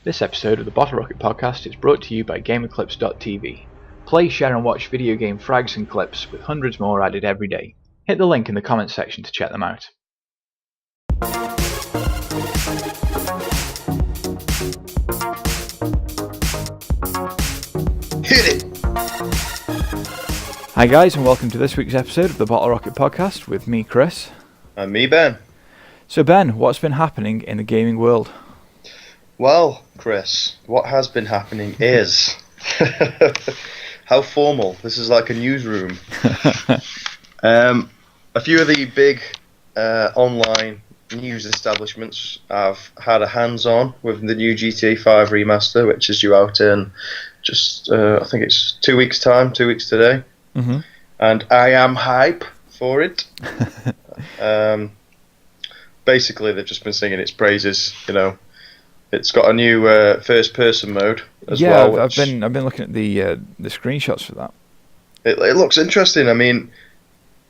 This episode of the Bottle Rocket podcast is brought to you by GamerClips.tv. Play, share and watch video game frags and clips with hundreds more added every day. Hit the link in the comments section to check them out. Hit it! Hi guys, and welcome to this week's episode of the Bottle Rocket podcast with me, Chris. And me, Ben. So Ben, what's been happening in the gaming world? Well, Chris, what has been happening is... How formal. This is like a newsroom. A few of the big online news establishments have had a hands-on with the new GTA 5 remaster, which is due out in just, I think it's 2 weeks' time, 2 weeks today. Mm-hmm. And I am hype for it. Basically, they've just been singing its praises, you know. It's got a new first-person mode as well. Yeah, I've been looking at the screenshots for that. It looks interesting. I mean,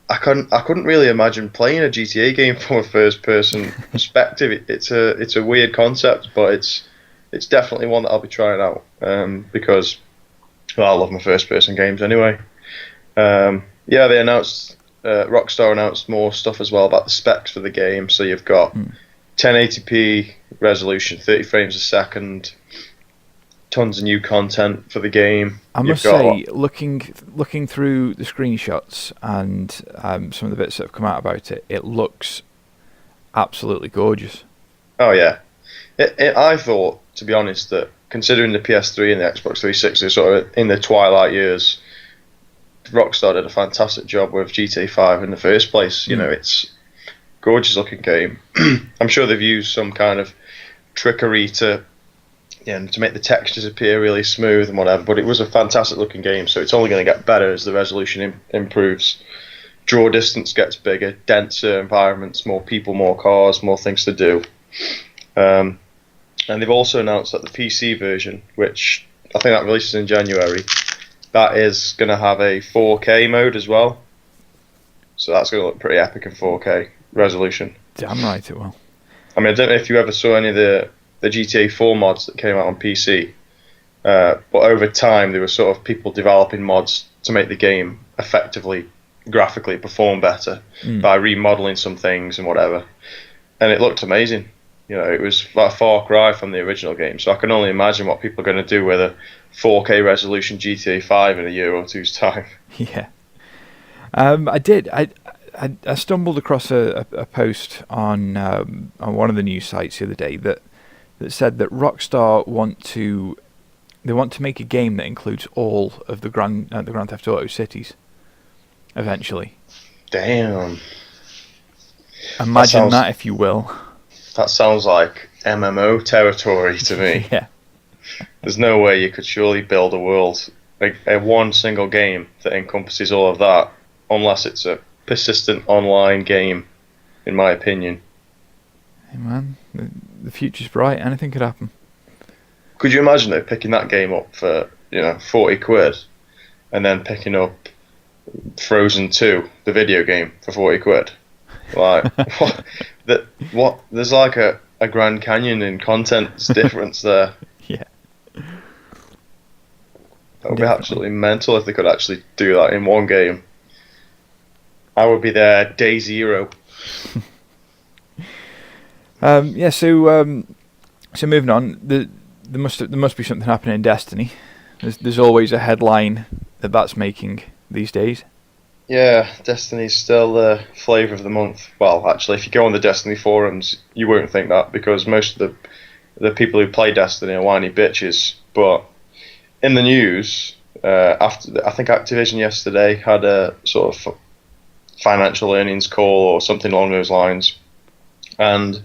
I couldn't really imagine playing a GTA game from a first-person perspective. It's a weird concept, but it's definitely one that I'll be trying out because, well, I love my first-person games anyway. Yeah, they announced Rockstar announced more stuff as well about the specs for the game. So you've got 1080p resolution, 30 frames a second, tons of new content for the game. I must say, looking through the screenshots and some of the bits that have come out about it, it looks absolutely gorgeous. Oh yeah, I thought, to be honest, that considering the PS3 and the Xbox 360 sort of in the twilight years, Rockstar did a fantastic job with GTA 5 in the first place. You know, it's a gorgeous looking game. I'm sure they've used some kind of trickery to make the textures appear really smooth and whatever, but it was a fantastic looking game, so it's only going to get better as the resolution improves. Draw distance gets bigger, denser environments, more people, more cars, more things to do. And they've also announced that the PC version, which I think that releases in January, that is going to have a 4K mode as well. So that's going to look pretty epic in 4K resolution. Damn right it will. I mean, I don't know if you ever saw any of the GTA 4 mods that came out on PC, but over time there were sort of people developing mods to make the game effectively, graphically perform better by remodeling some things and whatever. And it looked amazing. You know, it was like a far cry from the original game, so I can only imagine what people are going to do with a 4K resolution GTA 5 in a year or two's time. Yeah. I stumbled across a post on one of the news sites the other day that said that Rockstar want to make a game that includes all of the Grand Theft Auto cities eventually. Damn. Imagine that, if you will. That sounds like MMO territory to me. Yeah. There's no way you could surely build a world, like a one single game that encompasses all of that, unless it's a persistent online game, in my opinion. Hey man, the future's bright. Anything could happen. Could you imagine though picking that game up for 40 quid, and then picking up Frozen 2, the video game, for 40 quid? Like what? There's like a Grand Canyon in content difference there. Yeah. That would be absolutely mental if they could actually do that in one game. I would be there day zero. Yeah. So moving on, there must be something happening in Destiny. There's always a headline that's making these days. Yeah, Destiny's still the flavour of the month. Well, actually, if you go on the Destiny forums, you won't think that, because most of the people who play Destiny are whiny bitches. But in the news, I think Activision yesterday had a sort of financial earnings call or something along those lines, and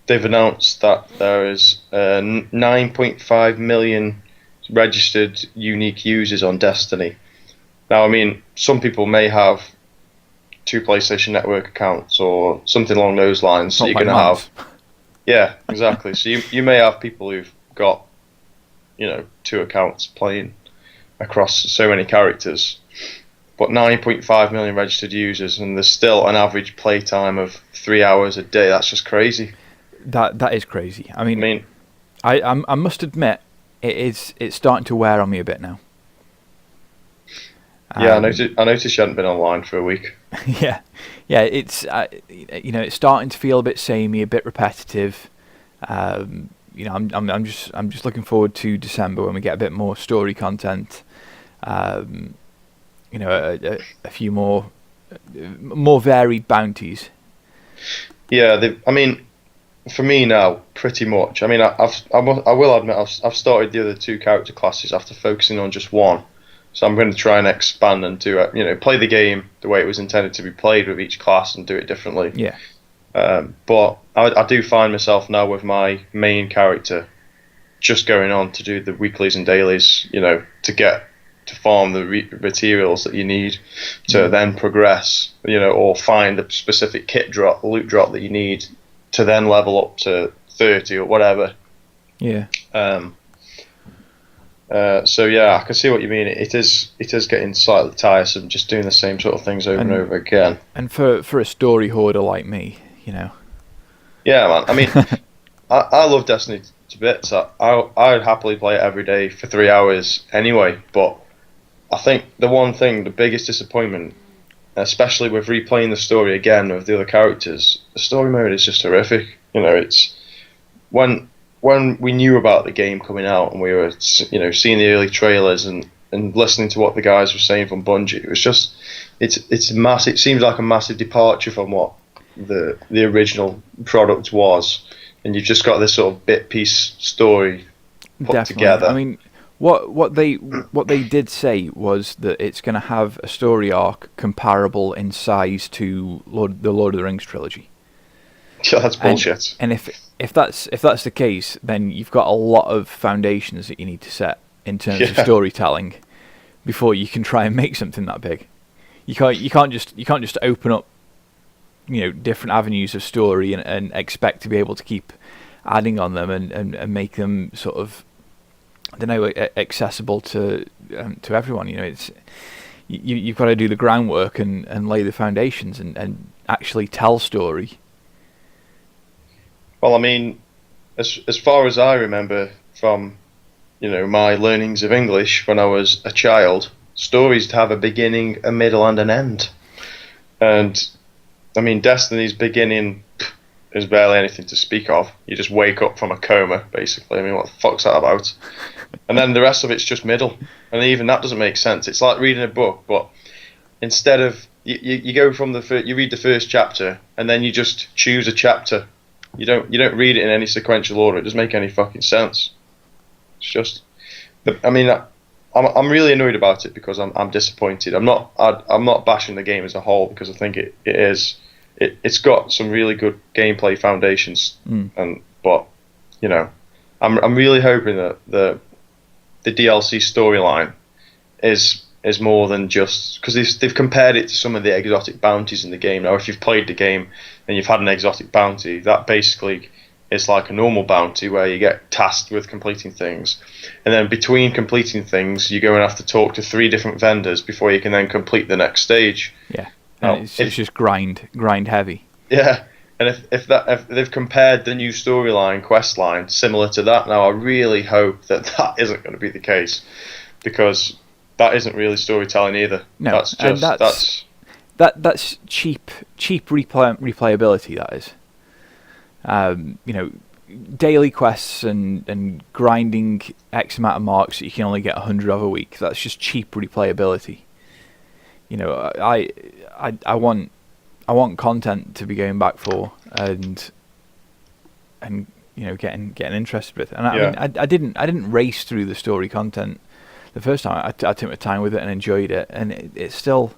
they've announced that there is 9.5 million registered unique users on Destiny. Now, I mean, some people may have 2 PlayStation Network accounts or something along those lines. So you're going to have, yeah, exactly. So you may have people who've got, 2 accounts playing across so many characters. But 9.5 million registered users, and there's still an average playtime of 3 hours a day. That's just crazy. That is crazy. I mean, I must admit, it's starting to wear on me a bit now. Yeah, I noticed you hadn't been online for a week. Yeah, yeah. It's starting to feel a bit samey, a bit repetitive. I'm just looking forward to December when we get a bit more story content. Um, a few more varied bounties. Yeah, I mean, for me now, pretty much. I mean, I will admit I've started the other two character classes after focusing on just one. So I'm going to try and expand and do it. Play the game the way it was intended to be played with each class and do it differently. Yeah. But I do find myself now with my main character just going on to do the weeklies and dailies. To farm the materials that you need to then progress. Or find a specific loot drop that you need to then level up to 30 or whatever. Yeah. So yeah, I can see what you mean. It is getting slightly tiresome just doing the same sort of things over and over again. And for a story hoarder like me, Yeah, man. I mean, I love Destiny to bits. I'd happily play it every day for 3 hours anyway. But I think the biggest disappointment, especially with replaying the story again with the other characters, the story mode is just horrific. It's when we knew about the game coming out and we were, seeing the early trailers and listening to what the guys were saying from Bungie, it was just, it's massive. It seems like a massive departure from what the original product was, and you've just got this sort of bit piece story put together. I mean, what they did say was that it's going to have a story arc comparable in size to the Lord of the Rings trilogy. Yeah, that's bullshit. And if that's the case, then you've got a lot of foundations that you need to set in terms of storytelling before you can try and make something that big. You can't just open up different avenues of story and expect to be able to keep adding on them and make them sort of, I don't know, accessible to everyone. You've got to do the groundwork and lay the foundations and actually tell story. Well, I mean, as far as I remember from, my learnings of English when I was a child, stories have a beginning, a middle, and an end. And, I mean, Destiny's beginning is barely anything to speak of. You just wake up from a coma, basically. I mean, what the fuck's that about? And then the rest of it's just middle. And even that doesn't make sense. It's like reading a book, but instead of... You go from you read the first chapter, and then you just choose a chapter. You don't read it in any sequential order. It doesn't make any fucking sense. It's just, I mean, I'm really annoyed about it because I'm disappointed. I'm not bashing the game as a whole because I think it's got some really good gameplay foundations. But I'm really hoping that the DLC storyline is more than just, because they've compared it to some of the exotic bounties in the game. Now, if you've played the game and you've had an exotic bounty, that basically is like a normal bounty where you get tasked with completing things, and then between completing things, you go and have to talk to 3 different vendors before you can then complete the next stage. Yeah, and it's just grind heavy. Yeah, and if they've compared the new storyline quest line similar to that, now I really hope that isn't going to be the case, because that isn't really storytelling either. No, that's just that's cheap replayability. That is, daily quests and grinding X amount of marks that you can only get 100 of a week. That's just cheap replayability. I want content to be going back for and getting interested with. And I mean, I didn't race through the story content the first time. I took my time with it and enjoyed it, and it still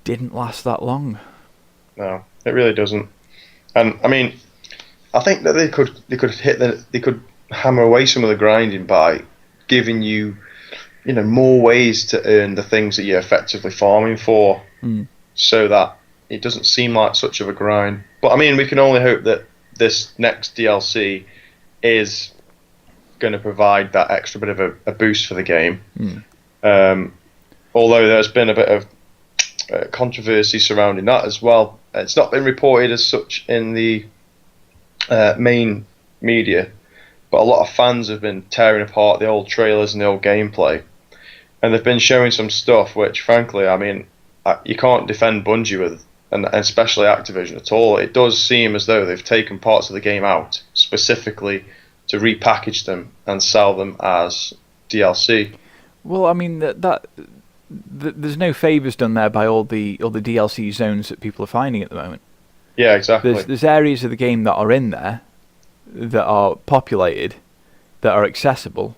didn't last that long. No, it really doesn't. And I mean, I think that they could hammer away some of the grinding by giving you, more ways to earn the things that you're effectively farming for, so that it doesn't seem like such of a grind. But I mean, we can only hope that this next DLC is going to provide that extra bit of a boost for the game. Although there's been a bit of controversy surrounding that as well. It's not been reported as such in the main media, but a lot of fans have been tearing apart the old trailers and the old gameplay, and they've been showing some stuff which, frankly, I mean, you can't defend Bungie with, and especially Activision at all. It does seem as though they've taken parts of the game out specifically to repackage them and sell them as DLC. Well, I mean there's no favours done there by all the DLC zones that people are finding at the moment. Yeah, exactly. There's areas of the game that are in there that are populated, that are accessible,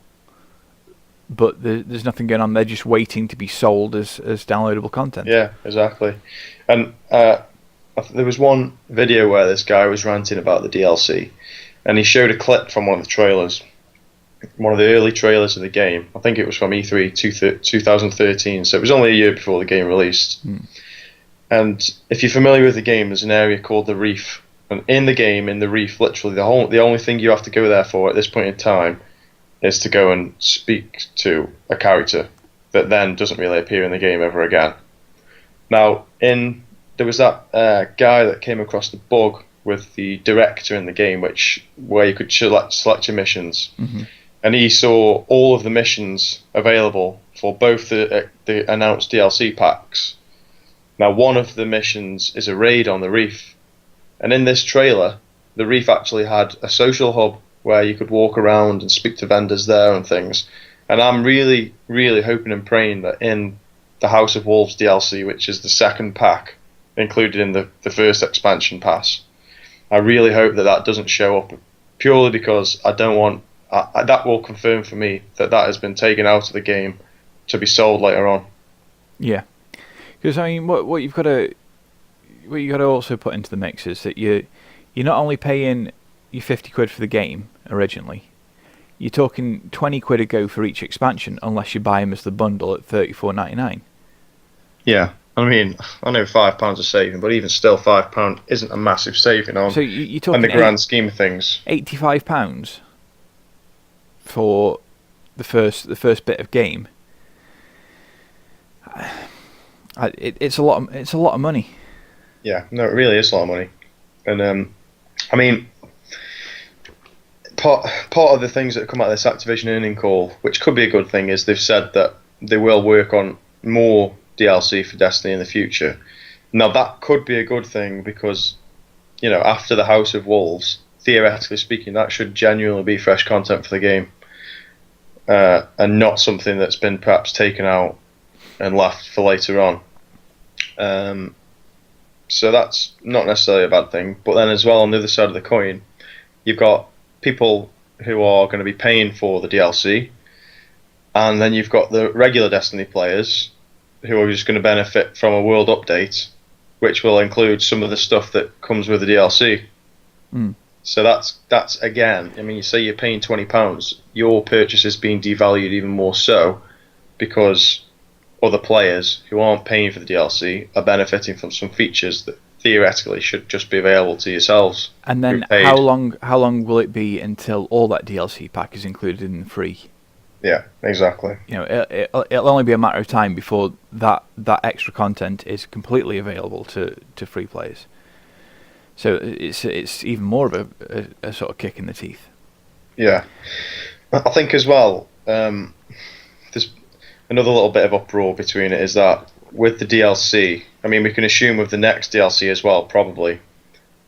but there's nothing going on. They're just waiting to be sold as downloadable content. Yeah, exactly. And there was one video where this guy was ranting about the DLC, and he showed a clip from one of the trailers, one of the early trailers of the game. I think it was from E3 2013, so it was only a year before the game released. And if you're familiar with the game, there's an area called the Reef. And in the game, in the Reef, literally the only thing you have to go there for at this point in time is to go and speak to a character that then doesn't really appear in the game ever again. Now, there was that guy that came across the bug with the director in the game, where you could select your missions, and he saw all of the missions available for both the announced DLC packs. Now, one of the missions is a raid on the Reef, and in this trailer, the Reef actually had a social hub where you could walk around and speak to vendors there and things. And I'm really, really hoping and praying that in the House of Wolves DLC, which is the second pack included in the first expansion pass, I really hope that doesn't show up, purely because I don't want... that will confirm for me that has been taken out of the game to be sold later on. Yeah. Because, I mean, what you've got to also put into the mix is that you're not only paying your 50 quid for the game originally, you're talking 20 quid a go for each expansion unless you buy them as the bundle at $34.99. Yeah, I mean, I know £5 a saving, but even still, £5 isn't a massive saving on, so you're talking in the grand scheme of things. £85 for the first bit of game. It's a lot of money. Yeah, no, it really is a lot of money, and I mean, part of the things that come out of this Activision earning call, which could be a good thing, is they've said that they will work on more DLC for Destiny in the future. Now that could be a good thing because, after the House of Wolves, theoretically speaking, that should genuinely be fresh content for the game, and not something that's been perhaps taken out and left for later on. So that's not necessarily a bad thing. But then as well, on the other side of the coin, you've got people who are going to be paying for the DLC, and then you've got the regular Destiny players who are just going to benefit from a world update, which will include some of the stuff that comes with the DLC. So that's again, I mean, you say you're paying £20, your purchase is being devalued even more so, because other players who aren't paying for the DLC are benefiting from some features that theoretically should just be available to yourselves. And then how long will it be until all that DLC pack is included in the free? Yeah, exactly. It'll only be a matter of time before that extra content is completely available to free players. So it's even more of a sort of kick in the teeth. Yeah, I think as well. There's another little bit of uproar between it is that with the DLC, I mean, we can assume with the next DLC as well, probably,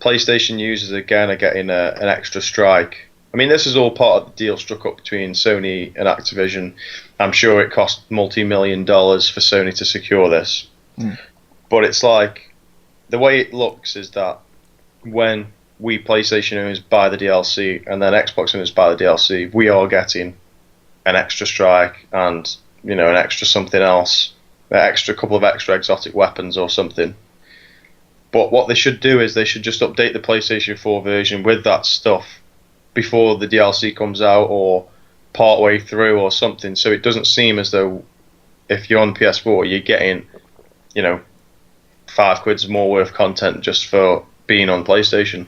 PlayStation users again are getting an extra strike. I mean, this is all part of the deal struck up between Sony and Activision. I'm sure it cost multi-million dollars for Sony to secure this. But it's like, the way it looks is that when we PlayStation owners buy the DLC and then Xbox owners buy the DLC, we are getting an extra strike and, an extra something else, couple of extra exotic weapons or something. But what they should do is they should just update the PlayStation 4 version with that stuff before the DLC comes out or part way through or something, so it doesn't seem as though if you're on PS4 you're getting, £5 more worth of content just for being on PlayStation.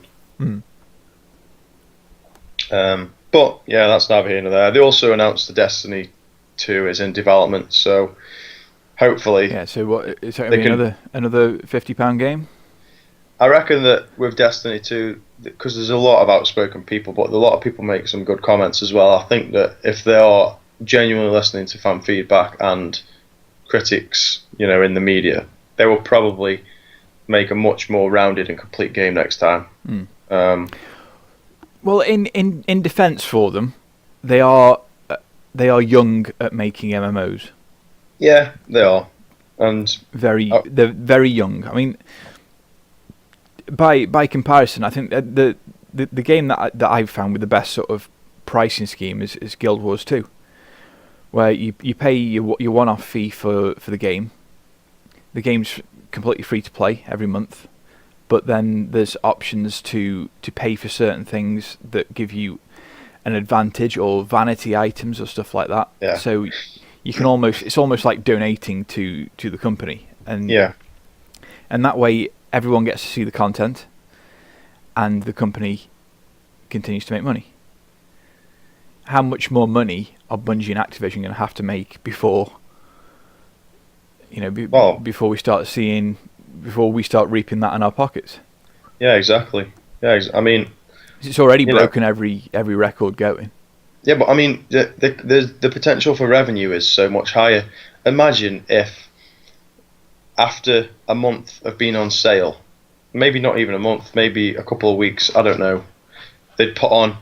But yeah, that's neither here nor there. They also announced the Destiny 2 is in development, so hopefully. Yeah. So what is that going to be another £50 game? I reckon that with Destiny 2, because there's a lot of outspoken people, but a lot of people make some good comments as well. I think that if they are genuinely listening to fan feedback and critics, in the media, they will probably make a much more rounded and complete game next time. Well, in defence for them, they are young at making MMOs. Yeah, they are, and they're very young. I mean, by comparison, I think that the game that I've found with the best sort of pricing scheme is Guild Wars 2, where you pay your one-off fee for the game. The game's completely free to play every month, but then there's options to pay for certain things that give you an advantage, or vanity items or stuff like that. Yeah. So you can it's almost like donating to the company, and that way everyone gets to see the content, and the company continues to make money. How much more money are Bungie and Activision going to have to make before before we start reaping that in our pockets? Yeah, exactly. Yeah, I mean, it's already broken every record going. Yeah, but I mean, the potential for revenue is so much higher. Imagine if, after a month of being on sale, maybe not even a month, maybe a couple of weeks, I don't know, they'd put on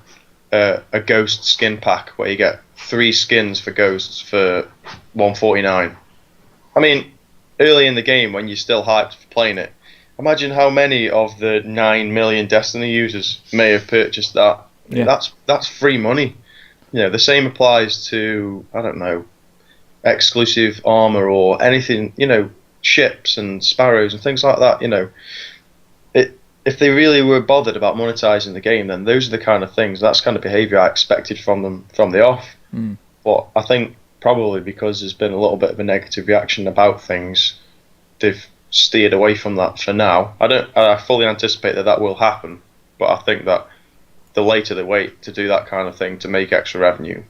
a ghost skin pack where you get 3 skins for ghosts for $149. I mean, early in the game when you're still hyped for playing it, imagine how many of the 9 million Destiny users may have purchased that. Yeah. That's free money. The same applies to, I don't know, exclusive armor or anything, ships and sparrows and things like that. If they really were bothered about monetizing the game, then those are the kind of things, that's kind of behavior I expected from them from the off. But I think probably because there's been a little bit of a negative reaction about things, they've steered away from that for now. I fully anticipate that will happen, but I think that the later they wait to do that kind of thing to make extra revenue,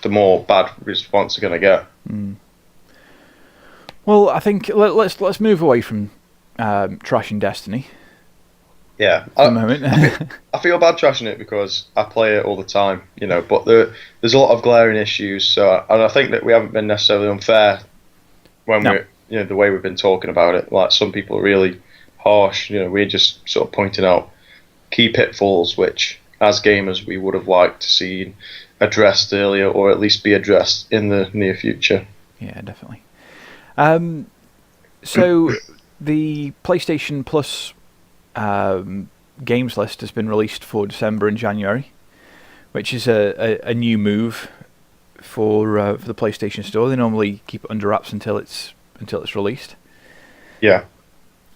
the more bad response they're going to get. Well, I think let's move away from trashing Destiny. Yeah, for the moment. I feel bad trashing it because I play it all the time, but there's a lot of glaring issues. And I think that we haven't been necessarily unfair when we're, the way we've been talking about it. Like, some people are really harsh. We're just sort of pointing out key pitfalls which, as gamers, we would have liked to see addressed earlier, or at least be addressed in the near future. Yeah, definitely. So the PlayStation Plus games list has been released for December and January, which is a new move for the PlayStation Store. They normally keep it under wraps until it's released. Yeah.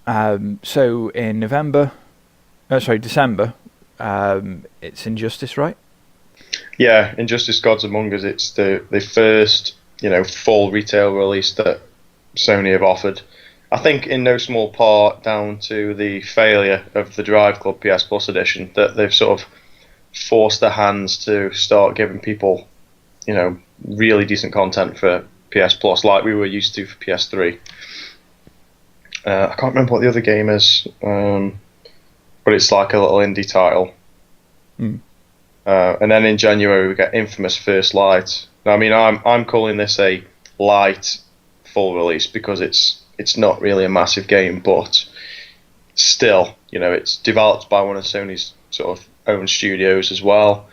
So in December, it's Injustice, right? Yeah, Injustice: Gods Among Us. It's the first full retail release that Sony have offered. I think in no small part down to the failure of the Drive Club PS Plus edition, that they've sort of forced their hands to start giving people, really decent content for PS Plus, like we were used to for PS3. I can't remember what the other game is, but it's like a little indie title. And then in January we get Infamous First Light. Now, I mean, I'm calling this a light full release because it's not really a massive game, but still, it's developed by one of Sony's sort of own studios as well.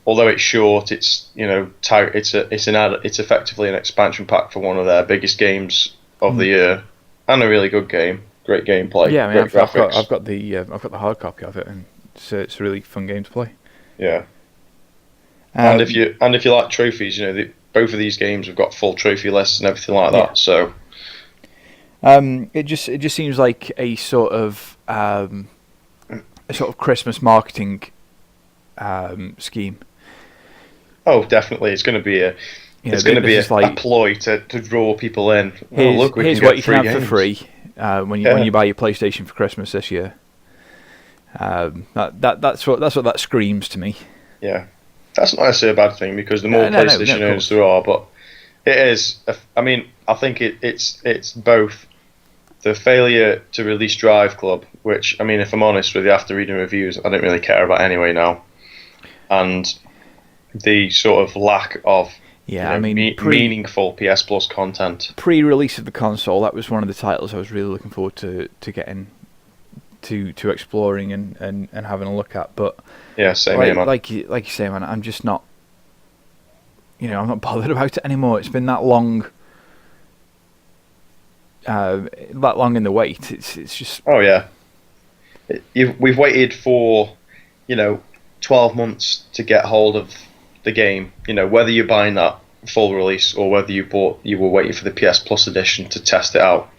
Although it's short, it's it's effectively an expansion pack for one of their biggest games of the year, and a really good game, great gameplay. Yeah, I mean, great graphics. I've got the hard copy of it, and it's a really fun game to play. Yeah, and if you like trophies, both of these games have got full trophy lists and everything like that. So, it just seems like a sort of Christmas marketing scheme. Oh, definitely, it's going to be a ploy to draw people in. Here's what you can have for free when you buy your PlayStation for Christmas this year. That's what that screams to me. Yeah, that's not necessarily a bad thing, because the more PlayStation owners there are, but it is. I mean, I think it's both the failure to release Drive Club, which, I mean, if I'm honest with you, after reading reviews, I don't really care about anyway now, and the sort of lack of Yeah, I mean, meaningful PS Plus content. Pre-release of the console, that was one of the titles I was really looking forward to getting to exploring and having a look at. But yeah, same here, man. Like you say, man, I'm just not. I'm not bothered about it anymore. It's been that long. That long in the wait. It's just. Oh yeah. We've waited for, 12 months to get hold of the game. Whether you're buying that full release or whether you were waiting for the PS Plus edition to test it out.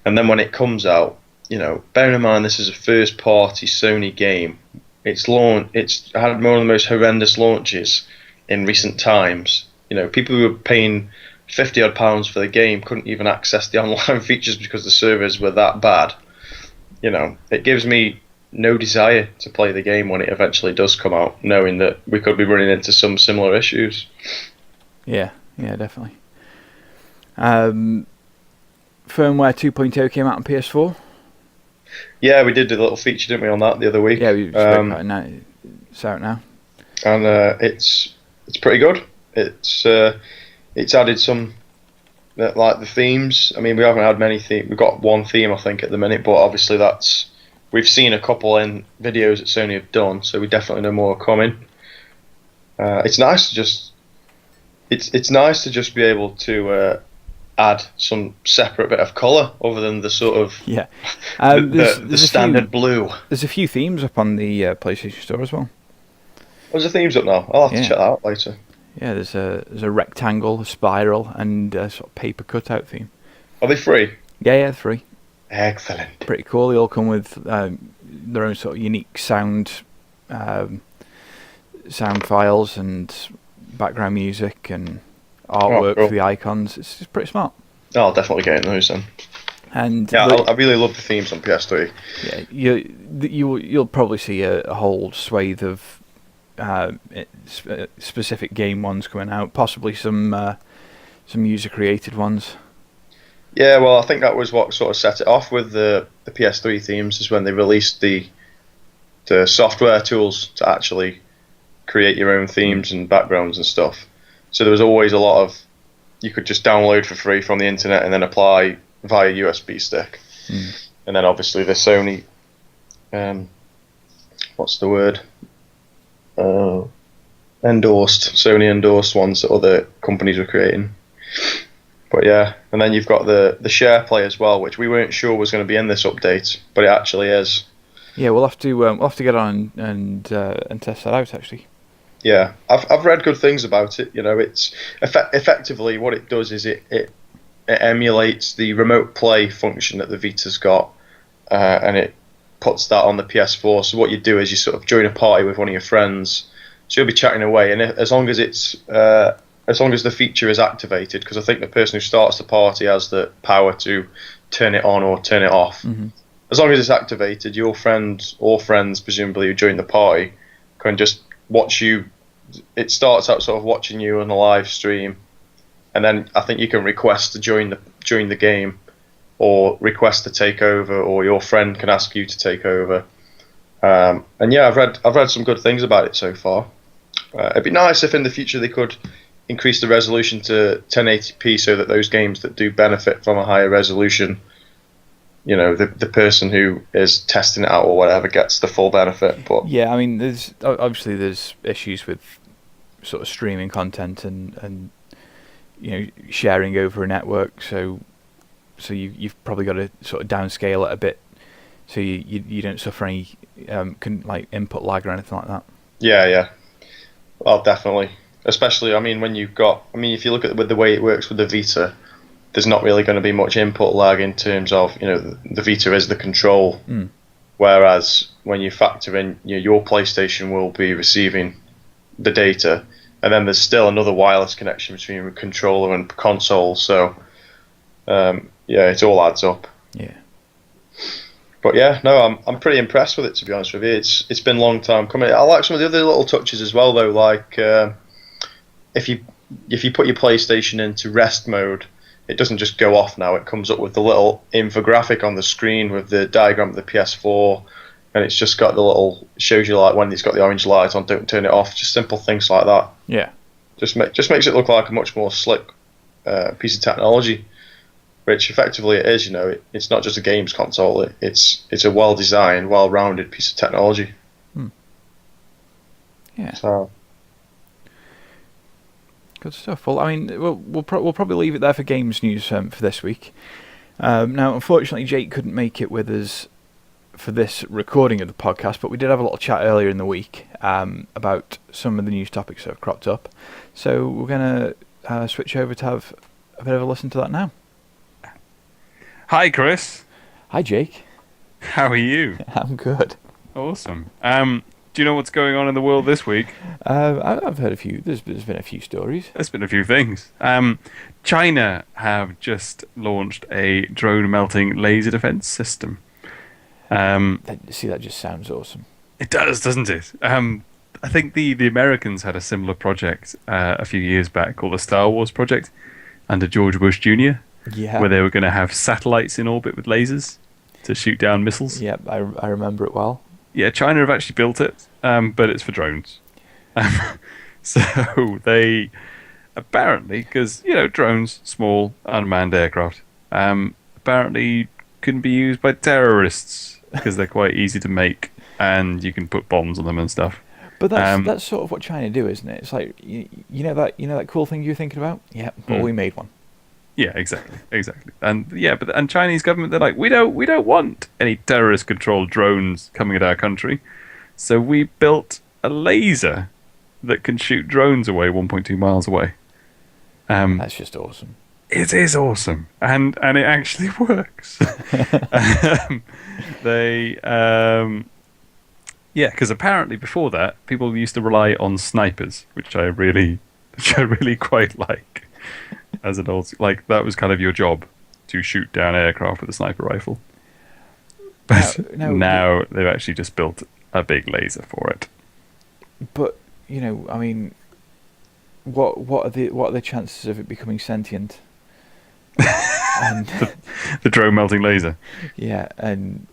And then when it comes out, bearing in mind this is a first party Sony game, it's had one of the most horrendous launches in recent times. People who were paying £50 odd for the game couldn't even access the online features because the servers were that bad. It gives me no desire to play the game when it eventually does come out, knowing that we could be running into some similar issues. Yeah, definitely. Firmware 2.0 came out on PS4. Yeah, we did a little feature, didn't we, on that the other week? Yeah, we spoke about it now. It's out now, and it's pretty good. It's added some like the themes. I mean, we haven't had many themes. We've got one theme, I think, at the minute, but obviously we've seen a couple in videos that Sony have done, so we definitely know more are coming. It's nice to just be able to add some separate bit of colour other than the sort of the standard blue. There's a few themes up on the PlayStation Store as well. There's the themes up now. I'll have to check that out later. Yeah, there's a rectangle, a spiral, and a sort of paper cutout theme. Are they free? Yeah, free. Excellent. Pretty cool. They all come with their own sort of unique sound files and background music and artwork for the icons. It's pretty smart. I'll definitely get in those then. And I really love the themes on PS3. Yeah, you'll probably see a whole swathe of specific game ones coming out, possibly some user created ones. Yeah, well, I think that was what sort of set it off with the PS3 themes, is when they released the software tools to actually create your own themes and backgrounds and stuff. So there was always a lot of, you could just download for free from the internet and then apply via USB stick. And then obviously the Sony, Sony endorsed ones that other companies were creating. But yeah, and then you've got the share play as well, which we weren't sure was going to be in this update, but it actually is. Yeah, we'll have to get on and test that out actually. Yeah, I've read good things about it. It's effectively what it does is it emulates the remote play function that the Vita's got, and it puts that on the PS4. So what you do is you sort of join a party with one of your friends. So you'll be chatting away, and as long as the feature is activated, because I think the person who starts the party has the power to turn it on or turn it off. Mm-hmm. As long as it's activated, your friend or friends, presumably, who join the party, can just watch you. It starts out sort of watching you on a live stream, and then I think you can request to join the game, or request to take over, or your friend can ask you to take over. And yeah, I've read some good things about it so far. It'd be nice if in the future they could increase the resolution to 1080p, so that those games that do benefit from a higher resolution, the person who is testing it out or whatever gets the full benefit. But yeah, I mean, there's issues with sort of streaming content and sharing over a network. So you've probably got to sort of downscale it a bit, so you don't suffer any input lag or anything like that. Yeah. Well, definitely. Especially, I mean, if you look at with the way it works with the Vita, there's not really going to be much input lag in terms of, the Vita is the control. Whereas when you factor in, your PlayStation will be receiving the data, and then there's still another wireless connection between the controller and console. So, it all adds up. Yeah. But yeah, no, I'm pretty impressed with it, to be honest with you. It's been a long time coming. I like some of the other little touches as well, though. Like if you put your PlayStation into rest mode, it doesn't just go off now. It comes up with the little infographic on the screen with the diagram of the PS4, and it's just got the little, shows you like when it's got the orange light on, don't turn it off. Just simple things like that. Yeah. Just makes it look like a much more slick piece of technology, which effectively it is. You know, it's not just a games console. It's a well designed, well rounded piece of technology. Yeah. So. Good stuff. Well, I mean, we'll probably leave it there for games news for this week. Now, unfortunately, Jake couldn't make it with us for this recording of the podcast, but we did have a little chat earlier in the week about some of the news topics that have cropped up. So we're going to switch over to have a bit of a listen to that now. Hi, Chris. Hi, Jake. How are you? I'm good. Awesome. Do you know what's going on in the world this week? I've heard a few. There's been a few stories. There's been a few things. China have just launched a drone melting laser defense system. That just sounds awesome. It does, doesn't it? I think the Americans had a similar project a few years back called the Star Wars project under George Bush Jr. Yeah. Where they were going to have satellites in orbit with lasers to shoot down missiles. Yep, I remember it well. Yeah, China have actually built it, but it's for drones. So they apparently, because, drones, small, unmanned aircraft, apparently couldn't be used by terrorists because they're quite easy to make and you can put bombs on them and stuff. But that's sort of what China do, isn't it? It's like, you know that cool thing you're thinking about? Yeah, well, we made one. Yeah, exactly. And Chinese government, they're like, we don't want any terrorist-controlled drones coming at our country, so we built a laser that can shoot drones away 1.2 miles away. That's just awesome. It is awesome, and it actually works. Because apparently before that, people used to rely on snipers, which I really quite like. As an old, that was kind of your job, to shoot down aircraft with a sniper rifle. But now they've actually just built a big laser for it. But I mean, what are the chances of it becoming sentient? And the drone melting laser. Yeah, and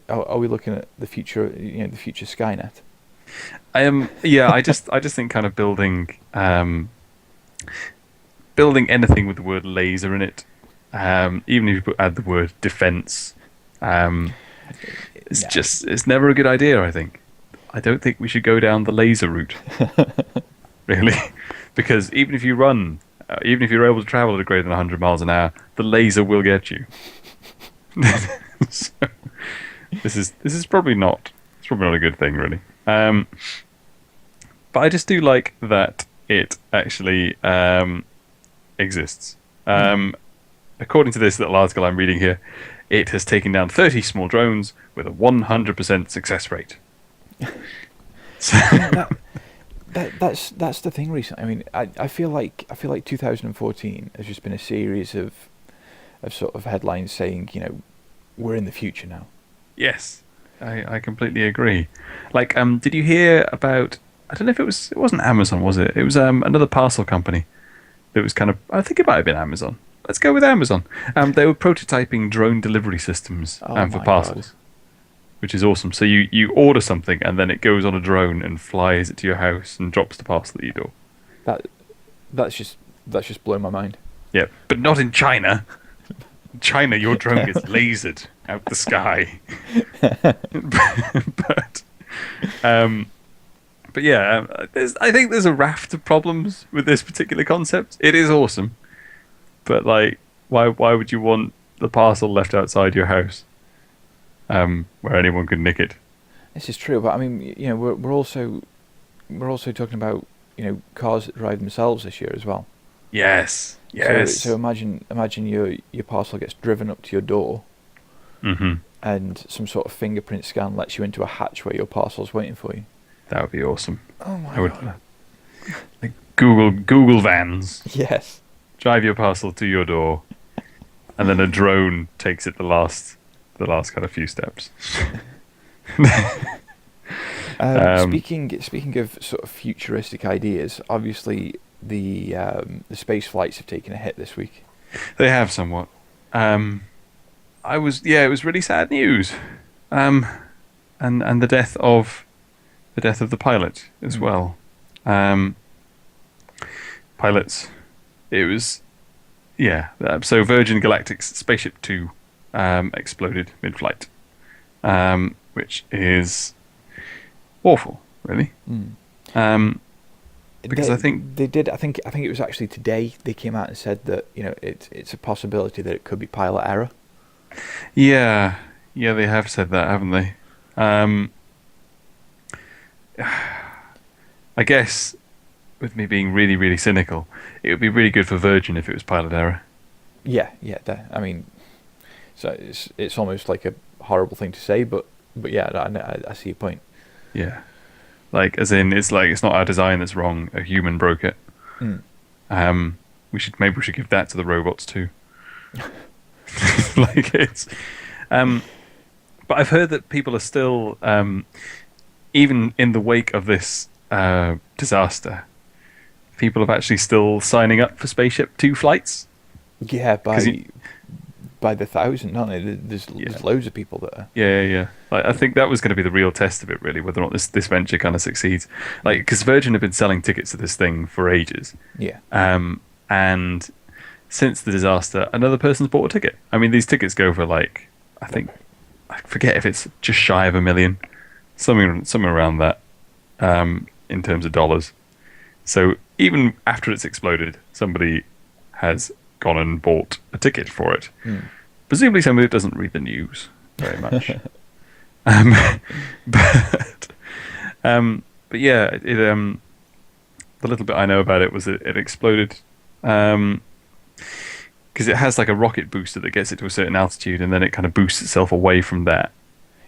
are we looking at the future? The future Skynet. I just think kind of building anything with the word laser in it, even if you add the word defense, it's never a good idea. I don't think we should go down the laser route, really, because even if you're able to travel at greater than 100 miles an hour, the laser will get you. So this is probably not a good thing, really. But I just do like that it actually exists. According to this little article I'm reading here, it has taken down 30 small drones with a 100% success rate. So that's the thing recently. I mean, I feel like 2014 has just been a series of sort of headlines saying, we're in the future now. Yes, I completely agree. Did you hear about? I don't know if it wasn't Amazon, was it? It was another parcel company. It was kind of, I think it might have been Amazon. Let's go with Amazon. They were prototyping drone delivery systems for parcels, which is awesome. So you order something and then it goes on a drone and flies it to your house and drops the parcel at your door. That's just blown my mind. Yeah, but not in China. In China, your drone gets lasered out the sky. But yeah, I think there's a raft of problems with this particular concept. It is awesome, but why would you want the parcel left outside your house, where anyone could nick it? This is true, but I mean, we're also talking about cars that drive themselves this year as well. Yes. So imagine your parcel gets driven up to your door, and some sort of fingerprint scan lets you into a hatch where your parcel's waiting for you. That would be awesome. Oh my god! Google vans. Yes. Drive your parcel to your door, and then a drone takes it the last kind of few steps. Speaking of sort of futuristic ideas, obviously the space flights have taken a hit this week. They have somewhat. It was really sad news. And the death of the pilot as well. Pilots. It was, yeah. So Virgin Galactic's Spaceship Two exploded mid-flight, which is awful, really. Because I think they did. I think it was actually today they came out and said that it's a possibility that it could be pilot error. Yeah, they have said that, haven't they? I guess, with me being really, really cynical, it would be really good for Virgin if it was pilot error. Yeah. I mean, so it's almost like a horrible thing to say, but yeah, I see your point. Yeah, like as in it's not our design that's wrong. A human broke it. We should give that to the robots too. Like it's. But I've heard that people are still, even in the wake of this disaster, people are actually still signing up for Spaceship Two flights. Yeah, by the thousand, aren't they? There's loads of people that are. Yeah. Like, I think that was going to be the real test of it, really, whether or not this venture kind of succeeds. Like, because Virgin have been selling tickets to this thing for ages. Yeah. And since the disaster, another person's bought a ticket. I mean, these tickets go for like, I forget if it's just shy of $1 million, something around that, in terms of dollars. So even after it's exploded, somebody has gone and bought a ticket for it. Presumably somebody that doesn't read the news very much. But yeah, the little bit I know about it was that it exploded because it has like a rocket booster that gets it to a certain altitude, and then it kind of boosts itself away from that.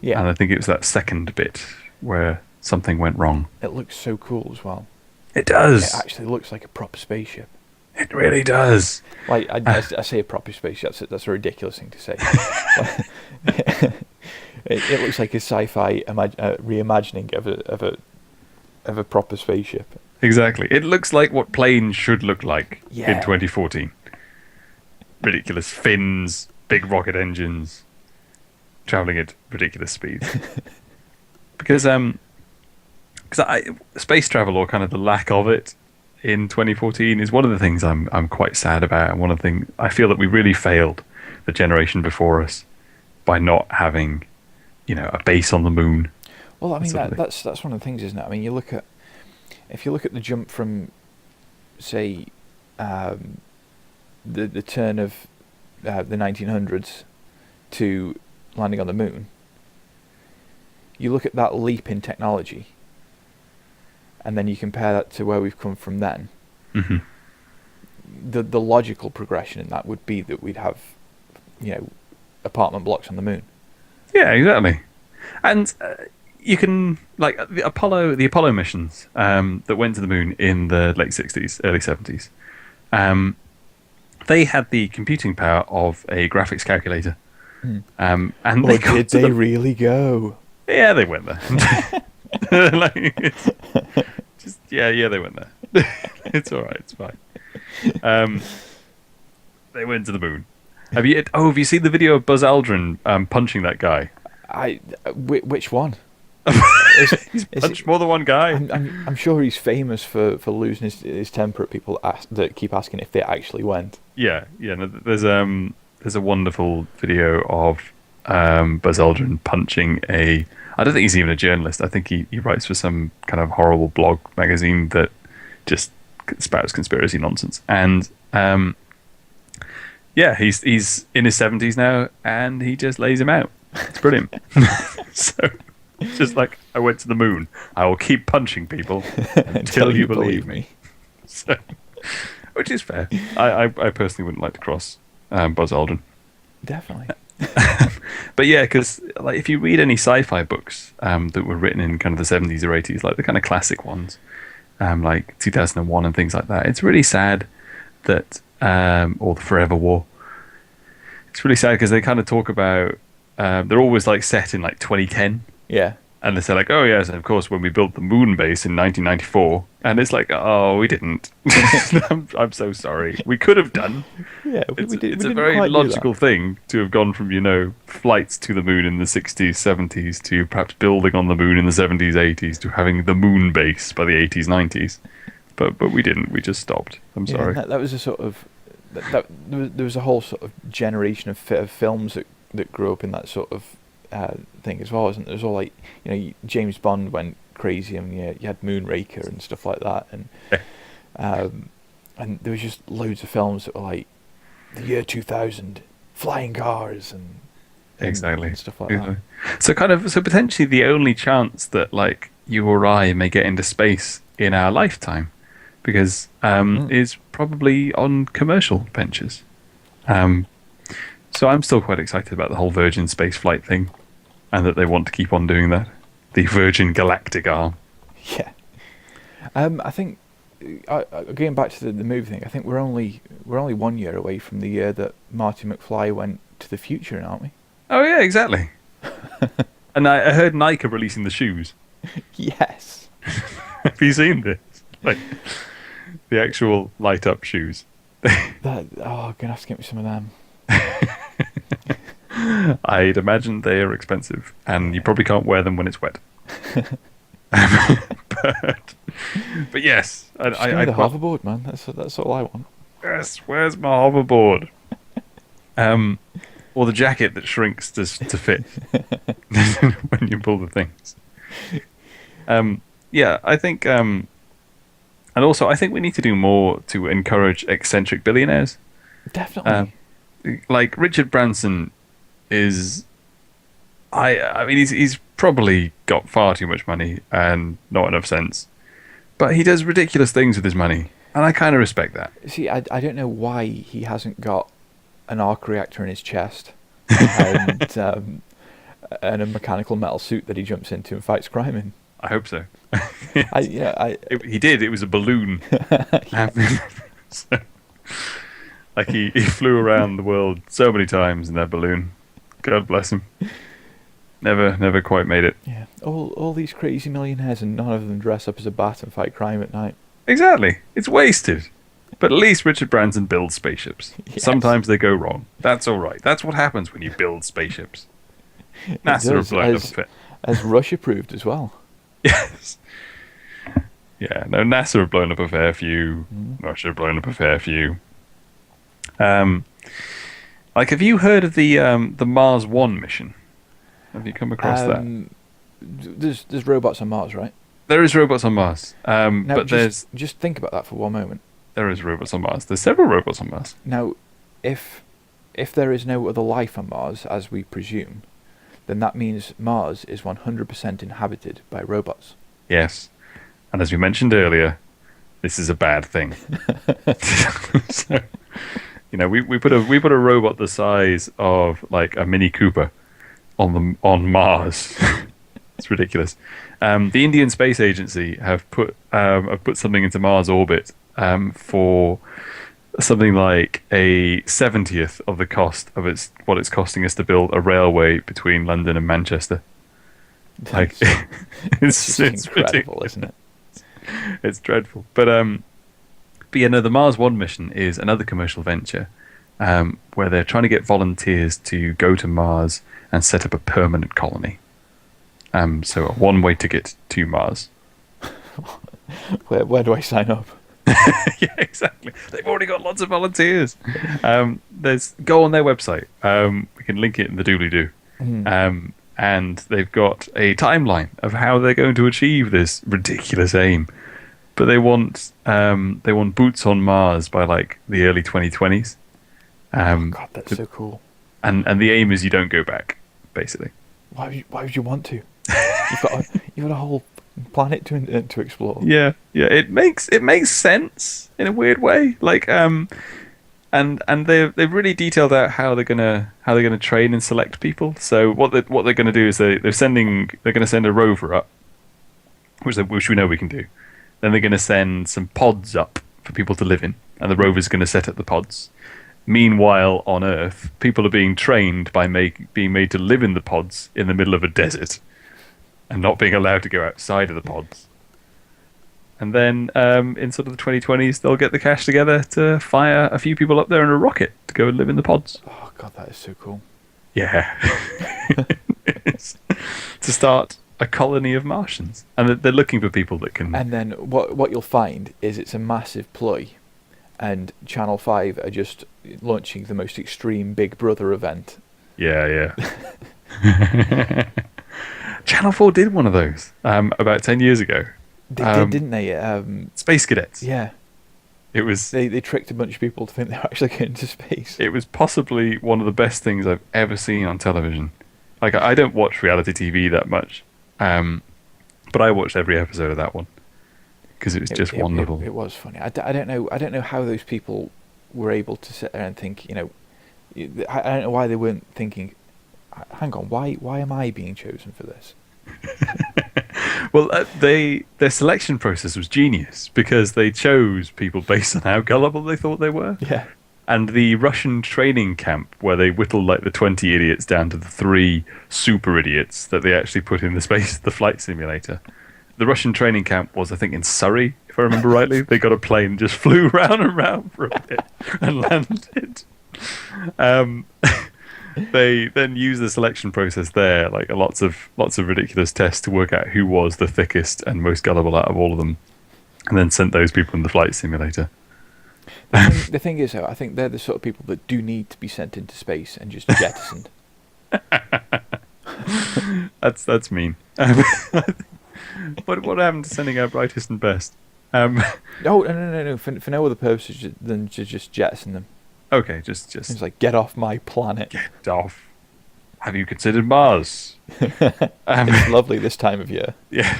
Yeah. And I think it was that second bit where something went wrong. It looks so cool as well. It does. It actually looks like a proper spaceship. It really does. Like I say, a proper spaceship. That's a ridiculous thing to say. It looks like a sci-fi reimagining of a proper spaceship. Exactly. It looks like what planes should look like in Yeah. 2014. Ridiculous fins, big rocket engines, traveling at ridiculous speeds. Because space travel, or kind of the lack of it in 2014, is one of the things I'm quite sad about, and one of the things I feel that we really failed the generation before us by not having, a base on the moon. Well, I mean that's one of the things, isn't it? I mean, if you look at the jump from, say, the turn of the 1900s to landing on the moon. You look at that leap in technology, and then you compare that to where we've come from then. Mm-hmm. The logical progression in that would be that we'd have, apartment blocks on the moon. Yeah, exactly. And you can, like, the Apollo missions that went to the moon in the late 60s, early 70s. They had the computing power of a graphics calculator. And or did they really go? Yeah, they went there. They went there. It's all right. It's fine. They went to the moon. Have you seen the video of Buzz Aldrin punching that guy? Which one? He's punched more than one guy. I'm sure he's famous for losing his temper at people that keep asking if they actually went. Yeah. No, there's a wonderful video of Buzz Aldrin punching I don't think he's even a journalist. I think he writes for some kind of horrible blog magazine that just spouts conspiracy nonsense. And he's in his 70s now, and he just lays him out. It's brilliant. So, just like, I went to the moon. I will keep punching people until you believe me. So, which is fair. I personally wouldn't like to cross Buzz Aldrin. Definitely. But yeah, because like if you read any sci-fi books that were written in kind of the 70s or 80s, like the kind of classic ones, like 2001 and things like that, it's really sad that, or the Forever War. It's really sad because they kind of talk about they're always like set in like 2010. Yeah. And they say like, oh yes, and of course when we built the moon base in 1994, and it's like, oh, we didn't. I'm so sorry. We could have done. Yeah, It's we a didn't very quite do logical thing to have gone from flights to the moon in the 60s, 70s to perhaps building on the moon in the 70s, 80s to having the moon base by the 80s, 90s. But we didn't. We just stopped. I'm that. sorry. That was a sort of there was a whole sort of generation of films that grew up in that sort of thing as well, isn't there? It was all like, James Bond went crazy, and you had Moonraker and stuff like that, and there was just loads of films that were like the year 2000, flying cars and Exactly. and stuff like that. So potentially the only chance that like you or I may get into space in our lifetime, because is probably on commercial ventures. So I'm still quite excited about the whole Virgin space flight thing, and that they want to keep on doing that. The Virgin Galactic arm. Yeah. I think going back to the movie thing, I think we're only 1 year away from the year that Marty McFly went to the future, aren't we? Oh yeah, exactly. And I heard Nike are releasing the shoes. Yes. Have you seen this? Like the actual light up shoes. I'm gonna have to get me some of them. I'd imagine they are expensive, and you probably can't wear them when it's wet. but yes, Just give me the hoverboard, man. That's all I want. Yes, where's my hoverboard? Or the jacket that shrinks to fit when you pull the things. Yeah, I think, and also I think we need to do more to encourage eccentric billionaires. Definitely. Like Richard Branson is, I mean, he's probably got far too much money and not enough sense, but he does ridiculous things with his money, and I kind of respect that. See, I don't know why he hasn't got an arc reactor in his chest and a mechanical metal suit that he jumps into and fights crime in. I hope so. He did. It was a balloon. So, like he flew around the world so many times in that balloon. God bless him. Never quite made it. Yeah, all these crazy millionaires, and none of them dress up as a bat and fight crime at night. Exactly. It's wasted. But at least Richard Branson builds spaceships. Yes. Sometimes they go wrong. That's all right. That's what happens when you build spaceships. NASA have blown up a bit. As Russia proved as well. Yes. Yeah, no, NASA have blown up a fair few. Russia have blown up a fair few. Like, have you heard of the Mars One mission? Have you come across that? There's robots on Mars, right? There is robots on Mars. Now, but just think about that for one moment. There is robots on Mars. There's several robots on Mars. Now, if there is no other life on Mars, as we presume, then that means Mars is 100% inhabited by robots. Yes. And as we mentioned earlier, this is a bad thing. So, we put a robot the size of like a Mini Cooper on Mars. It's ridiculous. The Indian Space Agency have put something into Mars orbit for something like a 70th of the cost of what it's costing us to build a railway between London and Manchester. Like, it's incredible, isn't it? It's dreadful. But the Mars One mission is another commercial venture where they're trying to get volunteers to go to Mars and set up a permanent colony. So a one-way ticket to Mars. Where do I sign up? Yeah, exactly. They've already got lots of volunteers. Go on their website. We can link it in the doobly-doo. And they've got a timeline of how they're going to achieve this ridiculous aim. But they want boots on Mars by like the early 2020s. God, that's so cool. And the aim is you don't go back, basically. Why would you want to? You've got a whole planet to explore. Yeah. It makes sense in a weird way. Like and they've really detailed out how they're gonna train and select people. So what they're gonna do is they're gonna send a rover up, which we know we can do. Then they're gonna send some pods up for people to live in, and the rover's gonna set up the pods. Meanwhile, on Earth, people are being trained by being made to live in the pods in the middle of a desert. and not being allowed to go outside of the pods. And then in sort of the 2020s, they'll get the cash together to fire a few people up there in a rocket to go and live in the pods. Oh god, that is so cool. Yeah. To start a colony of Martians. And they're looking for people that can... And then what you'll find is it's a massive ploy, and Channel 5 are just launching the most extreme Big Brother event. Yeah. Channel 4 did one of those about 10 years ago. They did, didn't they? Space Cadets. Yeah. It was. They tricked a bunch of people to think they were actually going into space. It was possibly one of the best things I've ever seen on television. Like, I don't watch reality TV that much, but I watched every episode of that one because it was just wonderful. It was funny. I don't know how those people were able to sit there and think. I don't know why they weren't thinking. Hang on, why am I being chosen for this? Well, their selection process was genius because they chose people based on how gullible they thought they were. Yeah. And the Russian training camp, where they whittled like the 20 idiots down to the 3 super idiots that they actually put in the flight simulator. The Russian training camp was, I think, in Surrey, if I remember rightly. They got a plane and just flew round and round for a bit and landed. They then used the selection process there, like lots of ridiculous tests to work out who was the thickest and most gullible out of all of them, and then sent those people in the flight simulator. The thing is, though, I think they're the sort of people that do need to be sent into space and just jettisoned. That's mean. What happened to sending our brightest and best? No. For no other purpose than to just jettison them. Okay, just It's like, get off my planet. Get off. Have you considered Mars? It's lovely this time of year. Yeah.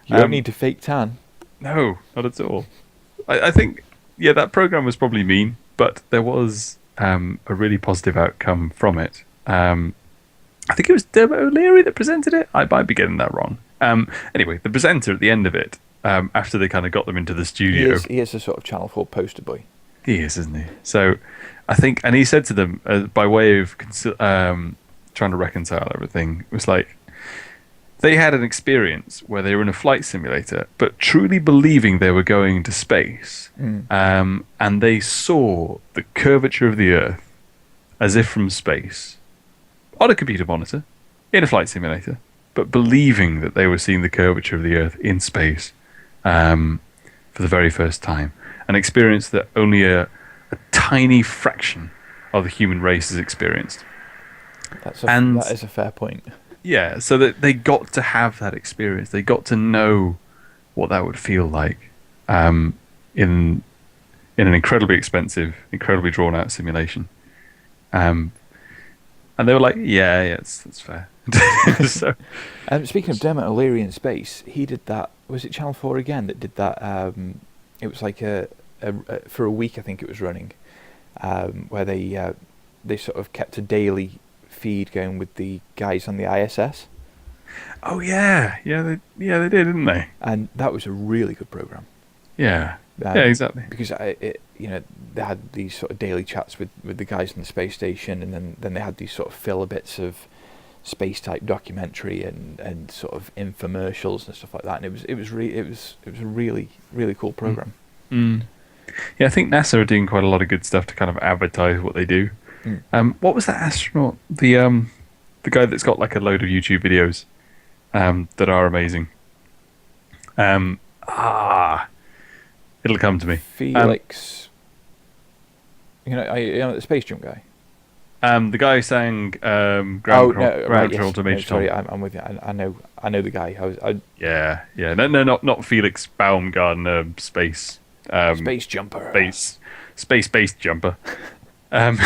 You don't need to fake tan. No, not at all. I think, that program was probably mean, but there was a really positive outcome from it. I think it was Dermot O'Leary that presented it. I might be getting that wrong. Anyway, the presenter at the end of it, after they kind of got them into the studio... He is a sort of Channel 4 poster boy. He is, isn't he? So, I think, and he said to them, by way of trying to reconcile everything, it was like, they had an experience where they were in a flight simulator, but truly believing they were going to space, and they saw the curvature of the Earth as if from space, on a computer monitor, in a flight simulator, but believing that they were seeing the curvature of the Earth in space for the very first time. An experience that only a tiny fraction of the human race has experienced. That is a fair point. Yeah, so that they got to have that experience. They got to know what that would feel like in an incredibly expensive, incredibly drawn-out simulation. And they were like, yeah, that's fair. So, speaking of Dermot O'Leary in space, he did that. Was it Channel 4 again that did that? It was like for a week, I think it was running, where they sort of kept a daily feed going with the guys on the ISS. Oh yeah, they did, didn't they? And that was a really good program. Yeah, exactly. Because they had these sort of daily chats with the guys on the space station, and then they had these sort of filler bits of space type documentary and sort of infomercials and stuff like that. And it was a really, really cool program. Yeah, I think NASA are doing quite a lot of good stuff to kind of advertise what they do. What was that astronaut? The guy that's got like a load of YouTube videos that are amazing. It'll come to me. Felix, the space jump guy. The guy who sang Ground Control to Major Tom. Sorry, I'm with you. I know the guy. Yeah. No, not Felix Baumgartner, space. Space jumper. Space-based jumper. But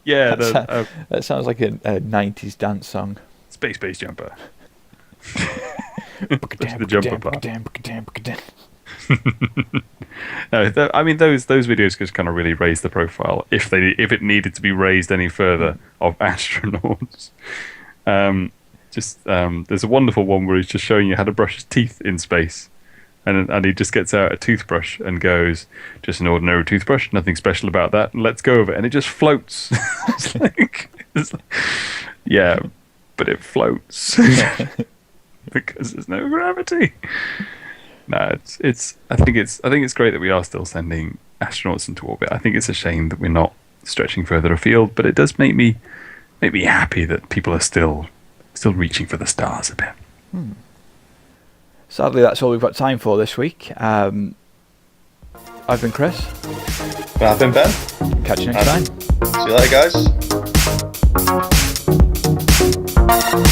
yeah, that sounds like a 90s dance song. Space-based jumper. The jumper part. No, I mean those videos just kind of really raised the profile if it needed to be raised any further of astronauts. There's a wonderful one where he's just showing you how to brush his teeth in space. And he just gets out a toothbrush and goes, just an ordinary toothbrush, nothing special about that, and lets go of it, and it just floats. it's like, yeah, but it floats because there's no gravity. No, it's. I think it's great that we are still sending astronauts into orbit. I think it's a shame that we're not stretching further afield, but it does make me happy that people are still reaching for the stars a bit. Sadly, that's all we've got time for this week. I've been Chris. I've been Ben. Catch you next time. See you later, guys.